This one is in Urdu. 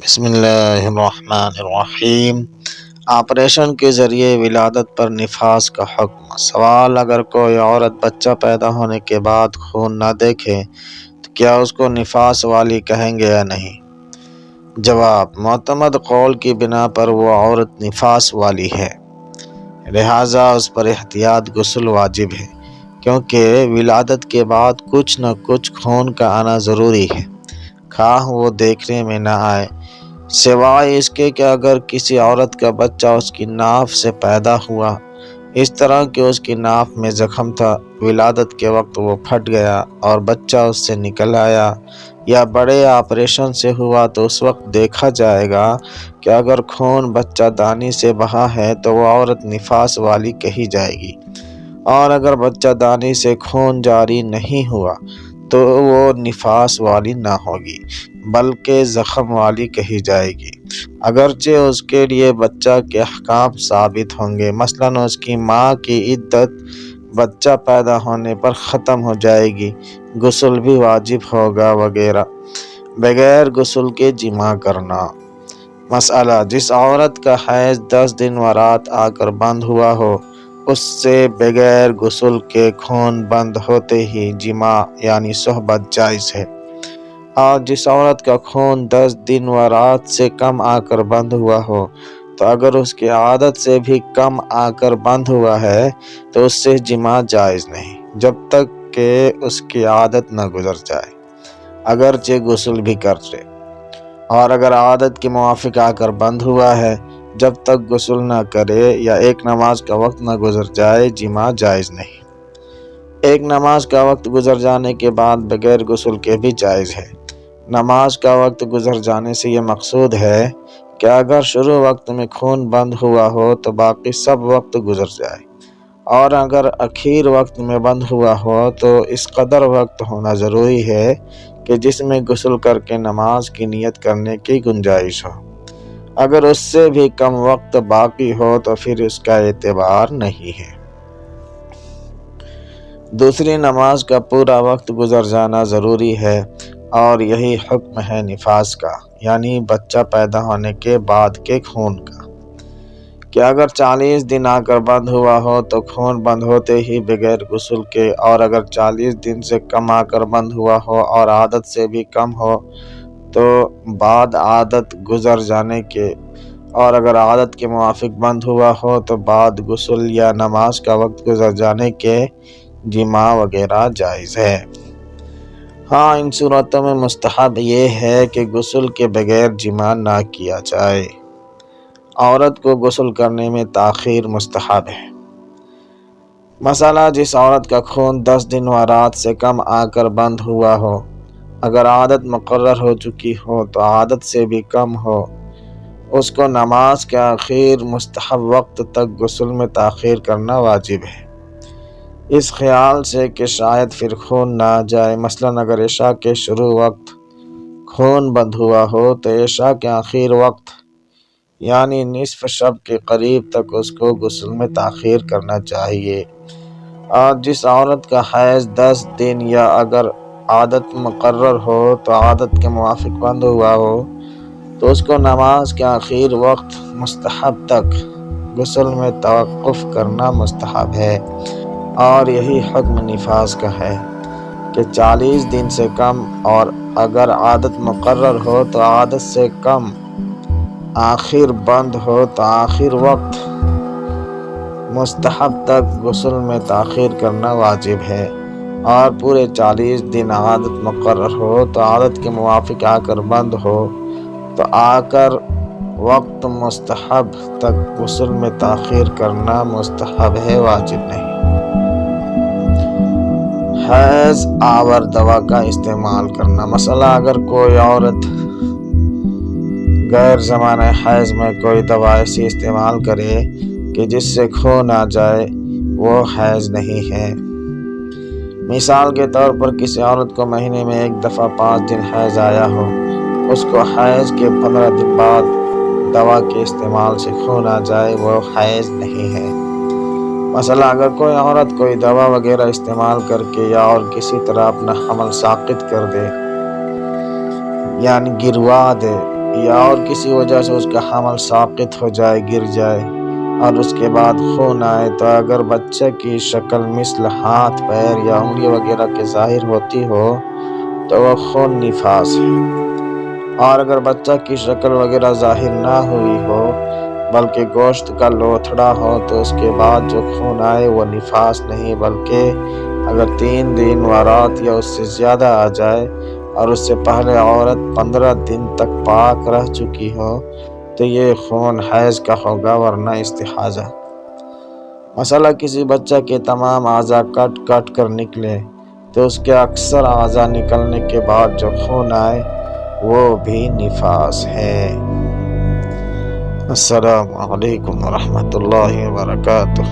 بسم اللہ الرحمن الرحیم۔ آپریشن کے ذریعے ولادت پر نفاس کا حکم۔ سوال: اگر کوئی عورت بچہ پیدا ہونے کے بعد خون نہ دیکھے تو کیا اس کو نفاس والی کہیں گے یا نہیں؟ جواب: معتمد قول کی بنا پر وہ عورت نفاس والی ہے، لہٰذا اس پر احتیاط غسل واجب ہے، کیونکہ ولادت کے بعد کچھ نہ کچھ خون کا آنا ضروری ہے، خواہ وہ دیکھنے میں نہ آئے، سوائے اس کے کہ اگر کسی عورت کا بچہ اس کی ناف سے پیدا ہوا، اس طرح کہ اس کی ناف میں زخم تھا، ولادت کے وقت وہ پھٹ گیا اور بچہ اس سے نکل آیا، یا بڑے آپریشن سے ہوا، تو اس وقت دیکھا جائے گا کہ اگر خون بچہ دانی سے بہا ہے تو وہ عورت نفاس والی کہی جائے گی، اور اگر بچہ دانی سے خون جاری نہیں ہوا تو وہ نفاس والی نہ ہوگی بلکہ زخم والی کہی جائے گی، اگرچہ اس کے لیے بچہ کے احکام ثابت ہوں گے، مثلاً اس کی ماں کی عدت بچہ پیدا ہونے پر ختم ہو جائے گی، غسل بھی واجب ہوگا وغیرہ۔ بغیر غسل کے جماع کرنا۔ مسئلہ: جس عورت کا حیض 10 دن و رات آ کر بند ہوا ہو، اس سے بغیر غسل کے خون بند ہوتے ہی جماع یعنی صحبت جائز ہے، اور جس عورت کا خون 10 دن و رات سے کم آ کر بند ہوا ہو تو اگر اس کی عادت سے بھی کم آ کر بند ہوا ہے تو اس سے جماع جائز نہیں، جب تک کہ اس کی عادت نہ گزر جائے، اگرچہ غسل بھی کر لے، اور اگر عادت کے موافق آ کر بند ہوا ہے، جب تک غسل نہ کرے یا ایک نماز کا وقت نہ گزر جائے، جماع جائز نہیں۔ ایک نماز کا وقت گزر جانے کے بعد بغیر غسل کے بھی جائز ہے۔ نماز کا وقت گزر جانے سے یہ مقصود ہے کہ اگر شروع وقت میں خون بند ہوا ہو تو باقی سب وقت گزر جائے، اور اگر اخیر وقت میں بند ہوا ہو تو اس قدر وقت ہونا ضروری ہے کہ جس میں غسل کر کے نماز کی نیت کرنے کی گنجائش ہو، اگر اس سے بھی کم وقت باقی ہو تو پھر اس کا اعتبار نہیں ہے۔ دوسری نماز کا پورا وقت گزر جانا ضروری ہے، اور یہی حکم ہے نفاس کا، یعنی بچہ پیدا ہونے کے بعد کے خون کا، کہ اگر 40 دن آ کر بند ہوا ہو تو خون بند ہوتے ہی بغیر غسل کے، اور اگر 40 دن سے کم آ کر بند ہوا ہو اور عادت سے بھی کم ہو تو بعد عادت گزر جانے کے، اور اگر عادت کے موافق بند ہوا ہو تو بعد غسل یا نماز کا وقت گزر جانے کے جماع وغیرہ جائز ہے۔ ہاں، ان صورتوں میں مستحب یہ ہے کہ غسل کے بغیر جماع نہ کیا جائے۔ عورت کو غسل کرنے میں تاخیر مستحب ہے۔ مسئلہ: جس عورت کا خون 10 دن و رات سے کم آ کر بند ہوا ہو، اگر عادت مقرر ہو چکی ہو تو عادت سے بھی کم ہو، اس کو نماز کے آخر مستحب وقت تک غسل میں تاخیر کرنا واجب ہے، اس خیال سے کہ شاید پھر خون نہ آ جائے، مثلاً اگر عشاء کے شروع وقت خون بند ہوا ہو تو عشاء کے آخر وقت یعنی نصف شب کے قریب تک اس کو غسل میں تاخیر کرنا چاہیے، اور جس عورت کا حیض 10 دن یا اگر عادت مقرر ہو تو عادت کے موافق بند ہوا ہو تو اس کو نماز کے آخر وقت مستحب تک غسل میں توقف کرنا مستحب ہے، اور یہی حکم نفاس کا ہے کہ 40 دن سے کم اور اگر عادت مقرر ہو تو عادت سے کم آخر بند ہو تو آخر وقت مستحب تک غسل میں تاخیر کرنا واجب ہے، اور پورے 40 دن عادت مقرر ہو تو عادت کے موافق آ کر بند ہو تو آ کر وقت مستحب تک غسل میں تاخیر کرنا مستحب ہے، واجب نہیں۔ حیض آور دوا کا استعمال کرنا۔ مسئلہ: اگر کوئی عورت غیر زمانہ حیض میں کوئی دوا ایسی استعمال کرے کہ جس سے خون آ جائے، وہ حیض نہیں ہے۔ مثال کے طور پر کسی عورت کو مہینے میں ایک دفعہ 5 دن حیض آیا ہو، اس کو حیض کے 15 دن بعد دوا کے استعمال سے خون آ جائے، وہ حیض نہیں ہے۔ مسئلہ: اگر کوئی عورت کوئی دوا وغیرہ استعمال کر کے یا اور کسی طرح اپنا حمل ساقط کر دے یعنی گروا دے، یا اور کسی وجہ سے اس کا حمل ساقط ہو جائے، گر جائے اور اس کے بعد خون آئے، تو اگر بچہ کی شکل مثل ہاتھ، پیر یا انگلی وغیرہ کے ظاہر ہوتی ہو تو وہ خون نفاس ہے، اور اگر بچہ کی شکل وغیرہ ظاہر نہ ہوئی ہو بلکہ گوشت کا لوتھڑا ہو تو اس کے بعد جو خون آئے وہ نفاس نہیں، بلکہ اگر 3 دن و رات یا اس سے زیادہ آ جائے اور اس سے پہلے عورت 15 دن تک پاک رہ چکی ہو تو یہ خون حیض کا ہوگا، ورنہ استحاضہ۔ مسئلہ کسی بچہ کے تمام اعضاء کٹ کر نکلے تو اس کے اکثر اعضاء نکلنے کے بعد جو خون آئے وہ بھی نفاس ہے۔ السلام علیکم ورحمۃ اللہ وبرکاتہ۔